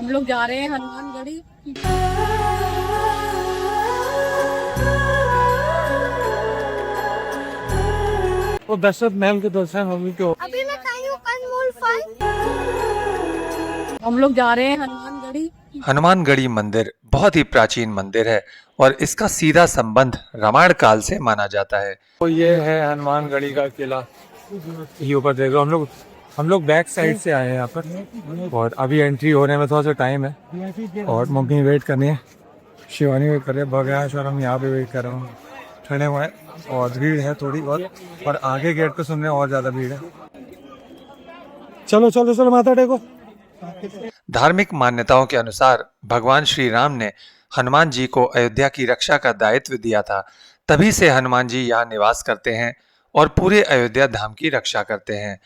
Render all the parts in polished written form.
हम लोग जा रहे हैं हनुमानगढ़ी। वो दशरथ महल के दर्शन होंगे क्यों? अभी मैं खाई हूँ अनमोल फल। हम लोग जा रहे हैं हनुमानगढ़ी। हनुमानगढ़ी मंदिर बहुत ही प्राचीन मंदिर है और इसका सीधा संबंध रामायण काल से माना जाता है। तो ये है हनुमानगढ़ी का किला। ये ऊपर देख लो, हम लोग बैक साइड से आए हैं यहाँ पर और अभी एंट्री होने में थोड़ा सा टाइम है और मम्मी वेट करनी है, शिवानी वेट कर रही है, बगैश और हम यहाँ पे वेट कर रहे हैं, ठंडे हुए हैं और भीड़ है थोड़ी बहुत। और आगे गेट पे सुनने और ज़्यादा भीड़ है। चलो चलो चलो माथा टेको। धार्मिक मान्यताओं के अनुसार भगवान श्री राम ने हनुमान जी को अयोध्या की रक्षा का दायित्व दिया था। तभी से हनुमान जी यहाँ निवास करते हैं और पूरे अयोध्या धाम की रक्षा करते हैं।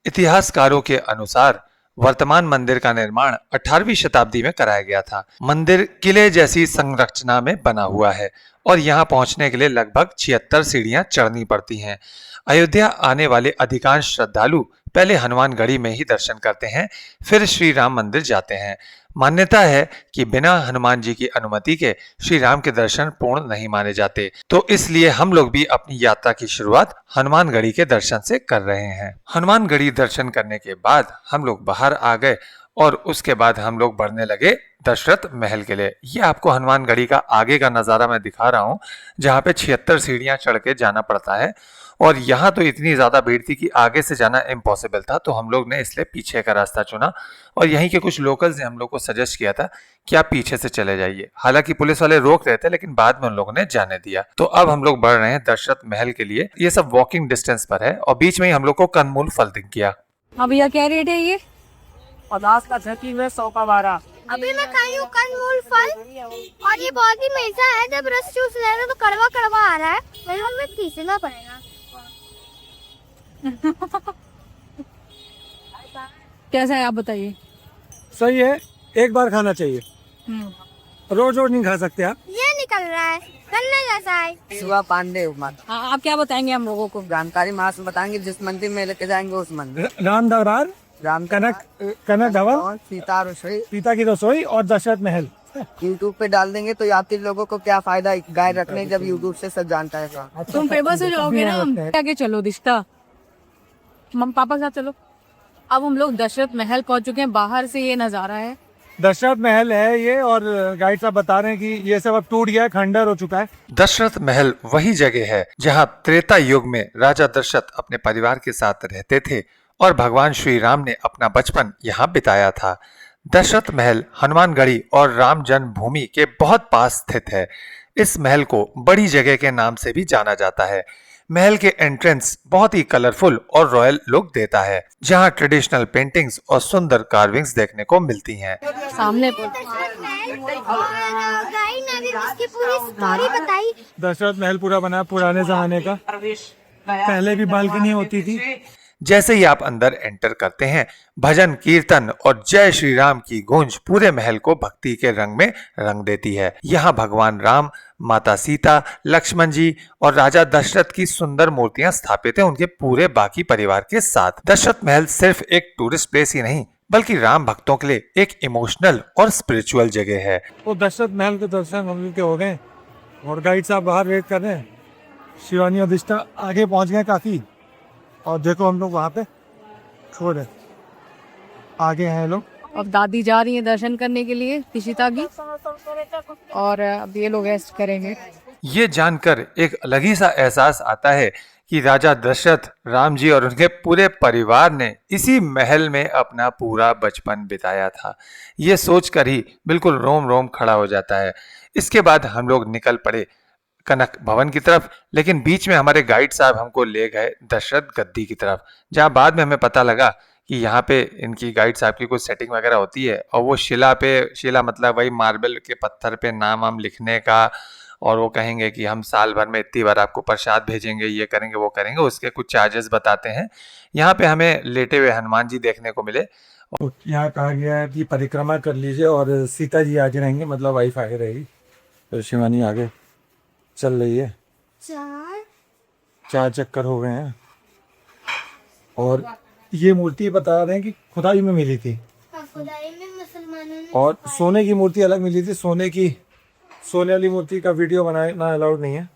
इतिहासकारों के अनुसार वर्तमान मंदिर का निर्माण 18वीं शताब्दी में कराया गया था। मंदिर किले जैसी संरचना में बना हुआ है और यहाँ पहुंचने के लिए लगभग 76 सीढ़ियां चढ़नी पड़ती हैं। अयोध्या आने वाले अधिकांश श्रद्धालु पहले हनुमानगढ़ी में ही दर्शन करते हैं, फिर श्री राम मंदिर जाते हैं। मान्यता है कि बिना हनुमान जी की अनुमति के श्री राम के दर्शन पूर्ण नहीं माने जाते, तो इसलिए हम लोग भी अपनी यात्रा की शुरुआत हनुमानगढ़ी के दर्शन से कर रहे हैं। हनुमानगढ़ी दर्शन करने के बाद हम लोग बाहर आ गए और उसके बाद हम लोग बढ़ने लगे दशरथ महल के लिए। ये आपको हनुमानगढ़ी का आगे का नज़ारा मैं दिखा रहा हूँ, जहाँ पे 76 सीढ़ियाँ चढ़ के जाना पड़ता है और यहाँ तो इतनी ज़्यादा भीड़ थी कि आगे से जाना इम्पॉसिबल था, तो हम लोग ने इसलिए पीछे का रास्ता चुना और यहीं के कुछ लोकल्स ने हम लोग को सजेस्ट किया था कि आप पीछे से चले जाइए। हालांकि पुलिस वाले रोक रहे थे, लेकिन बाद में उन लोगों ने जाने दिया। तो अब हम लोग बढ़ रहे हैं दशरथ महल के लिए। ये सब वॉकिंग डिस्टेंस पर है और बीच में ही हम लोग को कनमूल फल दिख गया। हाँ भैया, क्या रेट है ये? 50 का 36 में 100 का 12। अभी मैं खाई हूँ अनमोल फल और ये बहुत ही मीठा है। जब रस चूस रहे हैं तो कड़वा कड़वा आ रहा है, मेरे मुंह में पीसना पड़ेगा। कैसा है आप बताइए? सही है, एक बार खाना चाहिए, रोज रोज नहीं खा सकते आप। ये निकल रहा है गन्ने जैसा है। शिवा पांडे उमर। हाँ, आप क्या बताएंगे हम लोगों को? जानकारी मास बताएंगे, जिस मंदिर में लेके जाएंगे उस मंदिर। राम दरबार, राम कनक भवन, और सीता रसोई, सीता की रसोई और दशरथ महल। यूट्यूब पे डाल देंगे तो यात्री लोगों को क्या फायदा गाय रखने, जब यूट्यूब से सब जानता है सब। तुम फेमस हो जाओगे ना, हम आगे चलो रिश्ता, मम्मी पापा के साथ चलो। अब हम लोग दशरथ महल पहुंच चुके हैं। बाहर से ये नज़ारा है, दशरथ महल है ये, और गाइड साहब बता रहे हैं कि ये सब अब टूट गया है, खंडर हो चुका है। दशरथ महल वही जगह है जहां त्रेता युग में राजा दशरथ अपने परिवार के साथ रहते थे और भगवान श्री राम ने अपना बचपन यहाँ बिताया था। दशरथ महल हनुमानगढ़ी और राम जन्मभूमि के बहुत पास स्थित है। इस महल को बड़ी जगह के नाम से भी जाना जाता है। महल के एंट्रेंस बहुत ही कलरफुल और रॉयल लुक देता है, जहां ट्रेडिशनल पेंटिंग्स और सुंदर कार्विंग्स देखने को मिलती हैं। सामने दशरथ महल और गाइड ने भी इसकी पूरी स्टोरी बताई। दशरथ महल पूरा बना पुराने जमाने का, पहले भी बालकनी होती थी। जैसे ही आप अंदर एंटर करते हैं, भजन कीर्तन और जय श्री राम की गूंज पूरे महल को भक्ति के रंग में रंग देती है। यहाँ भगवान राम, माता सीता, लक्ष्मण जी और राजा दशरथ की सुंदर मूर्तियां स्थापित हैं उनके पूरे बाकी परिवार के साथ। दशरथ महल सिर्फ एक टूरिस्ट प्लेस ही नहीं, बल्कि राम भक्तों के लिए एक इमोशनल और स्पिरिचुअल जगह है। वो दशरथ महल के दर्शन हम लोग के हो गए और गाइड साहब बाहर वेट कर रहे हैं। शिवानी और दिष्टा आगे पहुंच गए काफी, और देखो हम लोग वहाँ पे छोड़ आगे हैं लोग। अब दादी जा रही है दर्शन करने के लिए तिशिता की, और अब ये लोग रेस्ट करेंगे। ये जानकर एक अलग ही सा एहसास आता है कि राजा दशरथ, राम जी और उनके पूरे परिवार ने इसी महल में अपना पूरा बचपन बिताया था। ये सोचकर ही बिल्कुल रोम रोम खड़ा हो जाता है। इसके बाद हम लोग निकल पड़े कनक भवन की तरफ, लेकिन बीच में हमारे गाइड साहब हमको ले गए दशरथ गद्दी की तरफ, जहां बाद में हमें पता लगा कि यहाँ पे इनकी गाइड साहब की कुछ सेटिंग वगैरह होती है और वो शिला मतलब वही मार्बल के पत्थर पे नाम हम लिखने का, और वो कहेंगे कि हम साल भर में इतनी बार आपको प्रसाद भेजेंगे, ये करेंगे वो करेंगे, उसके कुछ चार्जेस बताते हैं। यहाँ पे हमें लेटे हुए हनुमान जी देखने को मिले। यहाँ कहा गया है कि परिक्रमा कर लीजिए और सीता जी आगे रहेंगे, मतलब वाइफ आगे रहेगी। तो शिवानी आगे चल रही है। 4 चक्कर हो गए हैं और ये मूर्ति बता रहे हैं कि खुदाई में मिली थी। खुदाई में मुसलमानों और सोने की मूर्ति अलग मिली थी, सोने वाली मूर्ति का वीडियो बनाना अलाउड नहीं है,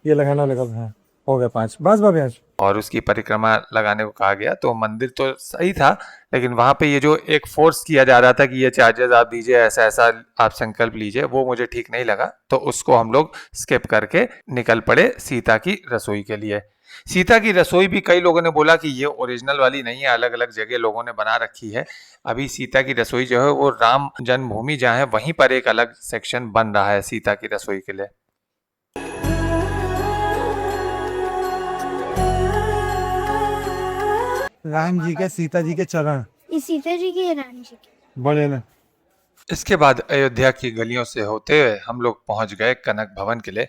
ये लगाना लगा है। हो गया 5 बस भव्यांश। और उसकी परिक्रमा लगाने को कहा गया। तो मंदिर तो सही था, लेकिन वहां पे ये जो एक फोर्स किया जा रहा था कि ये चार्जेस आप दीजिए, ऐसा ऐसा आप संकल्प लीजिए, वो मुझे ठीक नहीं लगा। तो उसको हम लोग स्किप करके निकल पड़े सीता की रसोई के लिए। सीता की रसोई भी कई लोगों ने बोला कि ये ओरिजिनल वाली नहीं है, अलग अलग जगह लोगों ने बना रखी है। अभी सीता की रसोई जो है वो राम जन्मभूमि जहाँ है वहीं पर एक अलग सेक्शन बन रहा है सीता की रसोई के लिए। राम जी के सीता जी के चरण, ये सीता जी की है, राम जी की। बड़े ना। इसके बाद अयोध्या की गलियों से होते हुए हम लोग पहुंच गए कनक भवन के लिए।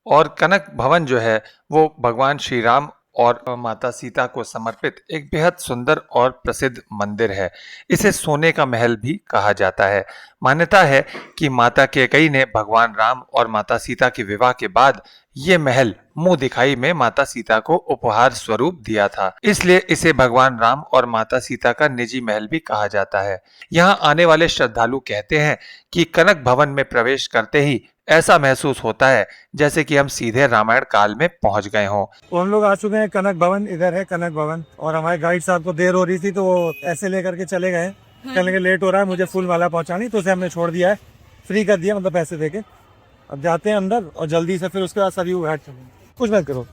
और कनक भवन जो है वो भगवान श्री राम और माता सीता को समर्पित एक बेहद सुंदर और प्रसिद्ध मंदिर है। इसे सोने का महल भी कहा जाता है। मान्यता है कि माता कैकेयी ने भगवान राम और माता सीता के विवाह के बाद ये महल मुंह दिखाई में माता सीता को उपहार स्वरूप दिया था, इसलिए इसे भगवान राम और माता सीता का निजी महल भी कहा जाता है। यहाँ आने वाले श्रद्धालु कहते हैं कि कनक भवन में प्रवेश करते ही ऐसा महसूस होता है जैसे कि हम सीधे रामायण काल में पहुंच गए हों। तो हम लोग आ चुके हैं कनक भवन, इधर है कनक भवन। और हमारे गाइड साहब को देर हो रही थी तो वो ऐसे लेकर के चले गए, कहने के लेट हो रहा है, मुझे फूल माला पहुंचानी, तो उसे हमने छोड़ दिया है, फ्री कर दिया, मतलब पैसे देके। अब जाते हैं अंदर और जल्दी से फिर उसके बाद सरयू घाट चलेंगे। कुछ मत करो,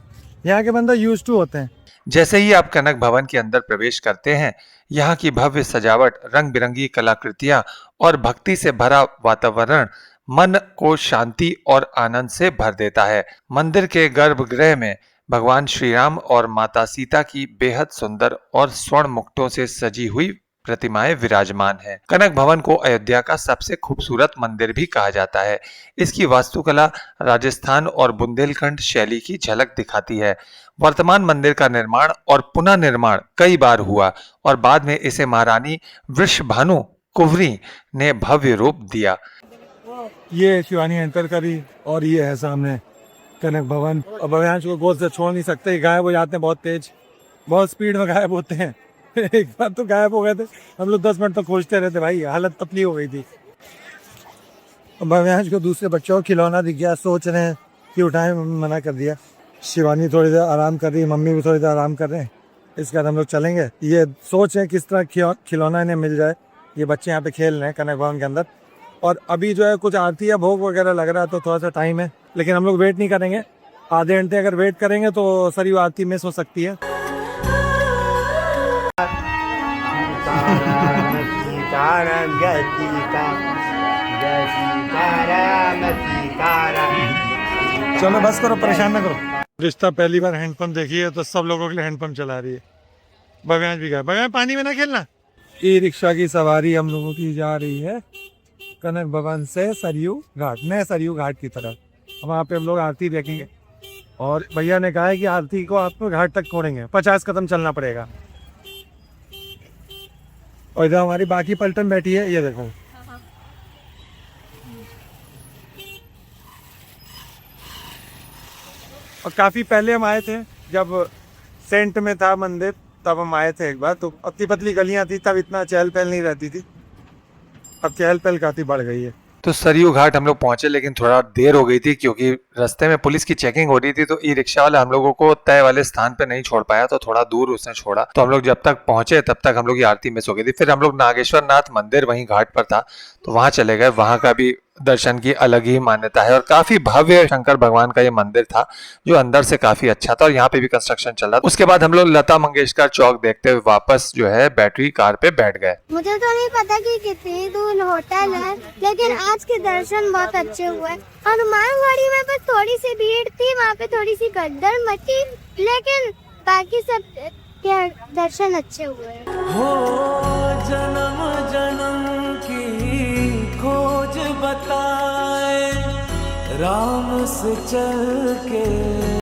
यहाँ के बंदे यूज्ड टू होते हैं। जैसे ही आप कनक भवन के अंदर प्रवेश करते हैं, यहाँ की भव्य सजावट, रंग बिरंगी कलाकृतियां और भक्ति से भरा वातावरण मन को शांति और आनंद से भर देता है। मंदिर के गर्भगृह में भगवान श्री राम और माता सीता की बेहद सुंदर और स्वर्ण मुकुटों से सजी हुई प्रतिमाएं विराजमान हैं। कनक भवन को अयोध्या का सबसे खूबसूरत मंदिर भी कहा जाता है। इसकी वास्तुकला राजस्थान और बुंदेलखंड शैली की झलक दिखाती है। वर्तमान मंदिर का निर्माण और पुनः निर्माण कई बार हुआ और बाद में इसे महारानी वृषभानु कुंवरी ने भव्य रूप दिया। ये शिवानी एंटर करी और ये है सामने कनक भवन। और भव्यांश को गोद से छोड़ नहीं सकते, गायब हो जाते हैं बहुत तेज, बहुत स्पीड में गायब होते हैं। एक बार तो गायब हो गए थे, हम लोग 10 मिनट तक खोजते रहते भाई, हालत पतली हो गई थी। भव्यांश को दूसरे बच्चों को खिलौना दिख गया, सोच रहे हैं कि उठाएं, मना कर दिया। शिवानी थोड़ी देर आराम कर रही है, मम्मी भी थोड़ी देर आराम कर रहे हैं। इसके बाद हम लोग चलेंगे। ये सोच है किस तरह खिलौना इन्हें मिल जाए। ये बच्चे यहाँ पे खेल रहे हैं कनक भवन के अंदर। और अभी जो है कुछ आरती या भोग वगैरह लग रहा है, तो थोड़ा सा टाइम है, लेकिन हम लोग वेट नहीं करेंगे। आधे घंटे अगर वेट करेंगे तो सरयू आरती मिस हो सकती है। चलो बस करो, परेशान ना करो। रिश्ता पहली बार हैंडपंप देखी है तो सब लोगों के लिए हैंडपंप चला रही है। भव्यांश भी गया, भव्यांश पानी में ना खेलना। ई रिक्शा की सवारी हम लोगों की जा रही है कनक भवन से सरयू घाट, नए सरयू घाट की तरफ। वहाँ पे हम लोग आरती देखेंगे और भैया ने कहा है कि आरती को आपको घाट तक छोड़ेंगे, 50 कदम चलना पड़ेगा। और इधर हमारी बाकी पलटन बैठी है, ये देखो। और काफी पहले हम आए थे, जब सेंट में था मंदिर, तब हम आए थे एक बार। तो पतली पतली गलियां थी, तब इतना चहल पहल नहीं रहती थी, अब चहल पहल काफी बढ़ गई है। तो सरयू घाट हम लोग पहुंचे, लेकिन थोड़ा देर हो गई थी क्योंकि रास्ते में पुलिस की चेकिंग हो रही थी। तो ई रिक्शा वाला हम लोगों को तय वाले स्थान पे नहीं छोड़ पाया, तो थोड़ा दूर उसने छोड़ा। तो हम लोग जब तक पहुंचे तब तक हम लोग की आरती मिस हो गई थी। फिर हम लोग नागेश्वर नाथ मंदिर वहीं घाट पर था, तो वहां चले गए। वहां का भी दर्शन की अलग ही मान्यता है और काफी भव्य शंकर भगवान का ये मंदिर था, जो अंदर से काफी अच्छा था। और यहाँ पे भी कंस्ट्रक्शन चल रहा था। उसके बाद हम लोग लता मंगेशकर चौक देखते हुए वापस जो है बैटरी कार पे बैठ गए। मुझे तो नहीं पता कि कितनी दूर होटल है, लेकिन आज के दर्शन बहुत अच्छे हुए। हनुमानगढ़ी में बस थोड़ी सी भीड़ थी, वहाँ पे थोड़ी सी गद्दर मची, लेकिन बाकी सब के दर्शन अच्छे हुए। हो जन्म जन्म की खोज बताए राम से चल के।